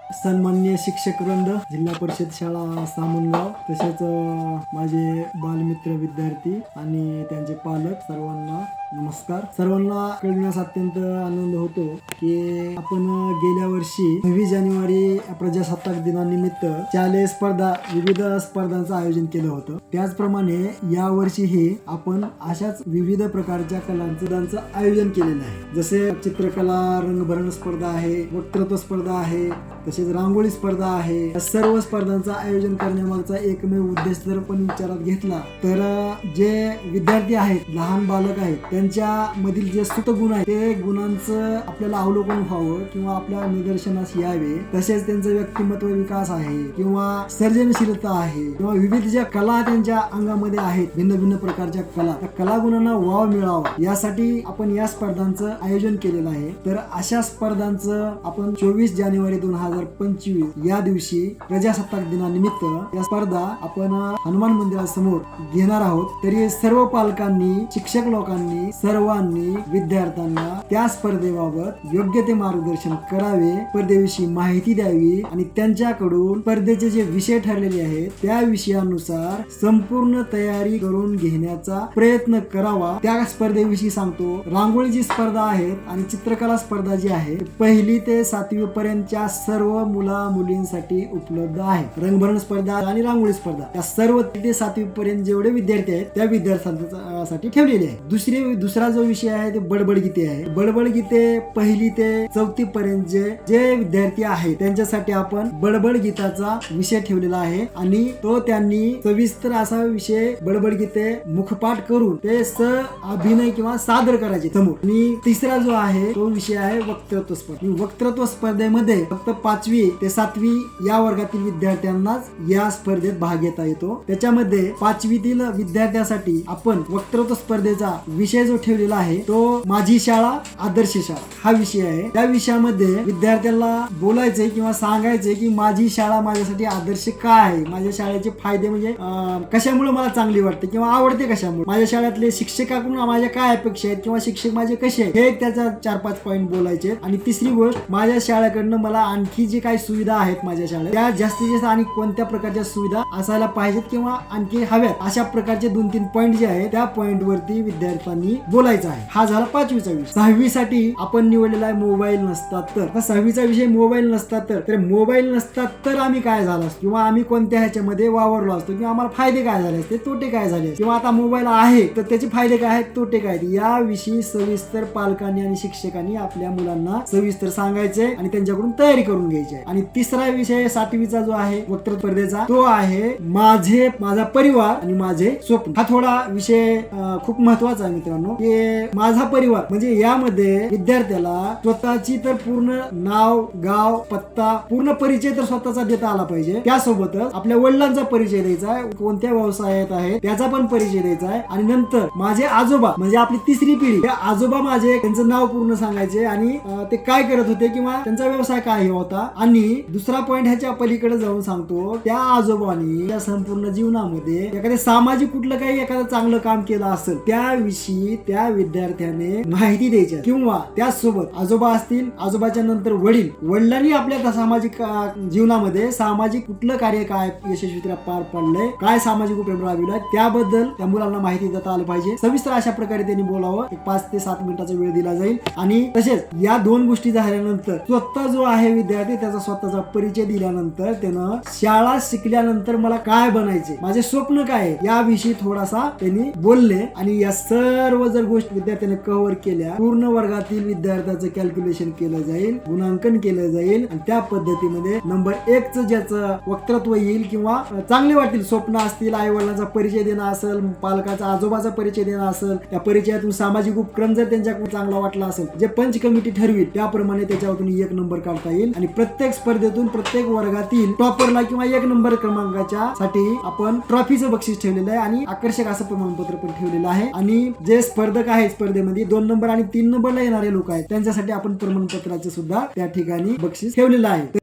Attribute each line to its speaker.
Speaker 1: सन्माननीय शिक्षक वृंद, जिल्हा परिषद शाळा सामनगाव, तसेच माझे बालमित्र विद्यार्थी आणि त्यांचे पालक सर्वांना नमस्कार. सर्वांना कळण्यास अत्यंत आनंद होतो की आपण गेल्या वर्षी 26 जानेवारी प्रजासत्ताक दिनानिमित्त शालेय स्पर्धा, विविध स्पर्धांचं आयोजन केलं होतं. त्याचप्रमाणे या वर्षीही आपण अशाच विविध प्रकारच्या कलांचं आयोजन केलेलं आहे. जसे चित्रकला, रंगभरण स्पर्धा आहे, वक्तृत्व स्पर्धा आहे, तसेच रांगोळी स्पर्धा आहे. या सर्व स्पर्धांचं आयोजन करण्यामागचा एकमेव उद्देश जर आपण विचारात घेतला तर जे विद्यार्थी आहेत, लहान बालक आहेत, त्यांच्या मधील जे सुप्त गुण आहेत ते गुणांचं आपल्याला अवलोकन व्हावं किंवा आपल्या निदर्शनास यावे. तसेच त्यांचं व्यक्तिमत्व विकास आहे किंवा सर्जनशीलता आहे किंवा विविध ज्या कला त्यांच्या अंगामध्ये आहेत, भिन्न भिन्न प्रकारच्या कला, त्या कलागुणांना वाव मिळावा यासाठी आपण या स्पर्धांचं आयोजन केलेलं आहे. तर अशा स्पर्धांचं आपण 24 जानेवारी 2025 या दिवशी प्रजासत्ताक दिनानिमित्त या स्पर्धा आपण हनुमान मंदिरासमोर घेणार आहोत. तरी सर्व पालकांनी, शिक्षक लोकांनी, सर्वांनी विद्यार्थ्यांना त्या स्पर्धेबाबत योग्य ते मार्गदर्शन करावे, स्पर्धेविषयी माहिती द्यावी आणि त्यांच्याकडून स्पर्धेचे जे विषय ठरलेले आहेत त्या विषयानुसार संपूर्ण तयारी करून घेण्याचा प्रयत्न करावा. त्या स्पर्धेविषयी सांगतो. रांगोळीची स्पर्धा आहे आणि चित्रकला स्पर्धा जी आहे 1ली ते 7वी पर्यंतच्या सर्व मुला मुलींसाठी उपलब्ध आहे. रंगभरण स्पर्धा आणि रांगोळी स्पर्धा या सर्व ते 7वी पर्यंत जेवढे विद्यार्थी आहेत त्या विद्यार्थ्यांसाठी ठेवलेले आहे. दुसरा जो विषय आहे ते बडबड गीते आहे. बडबड गीते 1ली ते 4थी पर्यंत जे विद्यार्थी आहेत त्यांच्यासाठी आपण बडबड गीताचा विषय ठेवलेला आहे आणि तो त्यांनी सविस्तर असा विषय बडबड गीते मुखपाठ करून ते अभिनय किंवा सादर करायचे समोर. आणि तिसरा जो आहे तो विषय आहे वक्तृत्व स्पर्धा. वक्तृत्व स्पर्धेमध्ये फक्त 5वी ते 7वी या वर्गातील विद्यार्थ्यांनाच या स्पर्धेत भाग घेता येतो. त्याच्यामध्ये 5वीतील विद्यार्थ्यासाठी आपण वक्तृत्व स्पर्धेचा विषय जो ठेवलेला आहे तो माझी शाळा आदर्श शाळा हा विषय आहे. त्या विषयामध्ये विद्यार्थ्याला बोलायचंय किंवा सांगायचंय की माझी शाळा माझ्यासाठी आदर्श काय आहे, माझ्या शाळेचे फायदे म्हणजे कशामुळे मला चांगली वाटते किंवा आवडते कशामुळे, माझ्या शाळेतले शिक्षकाकडून माझ्या काय अपेक्षा आहेत किंवा शिक्षक माझे कसे आहेत, हे त्याचा 4-5 पॉईंट बोलायचे. आणि तिसरी गोष्ट, माझ्या शाळेकडनं मला आणखी जे काही सुविधा आहेत माझ्या शाळेत त्या जास्तीत जास्त आणि कोणत्या प्रकारच्या सुविधा असायला पाहिजेत किंवा आणखी हव्यात अशा प्रकारचे 2-3 पॉईंट जे आहेत त्या पॉईंट वरती विद्यार्थ्यांनी बोलायचं आहे. हा झाला 5वीचा विषय. 6वी साठी आपण निवडलेला आहे मोबाईल नसतात तर. 6वीचा विषय मोबाईल नसतात तर मोबाईल नसतात तर आम्ही काय झालो असतो किंवा आम्ही कोणत्या ह्याच्यामध्ये वावरलो असतो किंवा आम्हाला फायदे काय झाले असते, तोटे काय झाले किंवा आता मोबाईल आहे तर त्याचे फायदे काय आहेत, तोटे काय आहेत, याविषयी सविस्तर पालकांनी आणि शिक्षकांनी आपल्या मुलांना सविस्तर सांगायचे आणि त्यांच्याकडून तयारी करून घ्यायची आहे. आणि तिसरा विषय 7वीचा जो आहे वक्तृत्व स्पर्धेचा तो आहे माझा परिवार आणि माझे स्वप्न. हा थोडा विषय खूप महत्वाचा आहे मित्रांनो. माझा परिवार म्हणजे यामध्ये विद्यार्थ्याला स्वतःची तर पूर्ण नाव, गाव, पत्ता, पूर्ण परिचय तर स्वतःचा देता आला पाहिजे. त्यासोबतच आपल्या वडिलांचा परिचय द्यायचा आहे, कोणत्या व्यवसायात आहेत त्याचा पण परिचय द्यायचा आहे. आणि नंतर माझे आजोबा म्हणजे आपली तिसरी पिढी, त्या आजोबा माझे त्यांचं नाव पूर्ण सांगायचे आणि ते काय करत होते किंवा त्यांचा व्यवसाय काय होता. आणि दुसरा पॉईंट ह्याच्या पलीकडे जाऊन सांगतो, त्या आजोबांनी या संपूर्ण जीवनामध्ये एखाद्या सामाजिक कुठलं काही एखादं चांगलं काम केलं असेल त्याविषयी त्या विद्यार्थ्याने माहिती द्यायची किंवा त्याचसोबत आजोबा असतील, आजोबाच्या नंतर वडिलांनी आपल्या सामाजिक जीवनामध्ये सामाजिक कुठलं कार्य काय यशस्वीरित्या पार पडलंय, काय सामाजिक उपक्रम राबविलाय त्याबद्दल त्या मुलांना माहिती देता आलं पाहिजे. सविस्तर अशा प्रकारे त्यांनी बोलावं. 5 ते 7 मिनिटाचा वेळ दिला जाईल. आणि तसेच या 2 गोष्टी झाल्यानंतर स्वतः जो आहे विद्यार्थी त्याचा स्वतःचा परिचय दिल्यानंतर त्यानं शाळा शिकल्यानंतर मला काय बनायचे, माझे स्वप्न काय आहे याविषयी थोडासा त्यांनी बोलले. आणि या सर्व जर गोष्टी विद्यार्थ्याने कव्हर केल्या, पूर्ण वर्गातील विद्यार्थ्याचं कॅल्क्युलेशन केलं जाईल, गुणांकन केलं जाईल आणि त्या पद्धतीमध्ये नंबर 1चं ज्याचं वक्तृत्व येईल किंवा चांगले वाटतील, स्वप्न असतील, आई वडिलांचा परिचय देणं असेल, पालकाचा आजोबाचा परिचय देणं असेल, त्या परिचयातून सामाजिक उपक्रम जर त्यांच्याकडून चांगला वाटला असेल, जे पंच कमिटी ठरवी त्याप्रमाणे त्याच्यावरून 1 नंबर काढता येईल. आणि प्रत्येक स्पर्धेतून प्रत्येक वर्गातील टॉपरला किंवा 1 नंबर क्रमांकाच्या साठी आपण ट्रॉफीचं बक्षीस ठेवलेलं आहे आणि आकर्षक असं प्रमाणपत्र पण ठेवलेलं आहे. आणि जे स्पर्धक आहेत स्पर्धेमध्ये 2 नंबर आणि 3 नंबरला येणारे लोक आहेत त्यांच्यासाठी आपण प्रमाणपत्राचे सुद्धा त्या ठिकाणी बक्षीस ठेवलेलं आहे.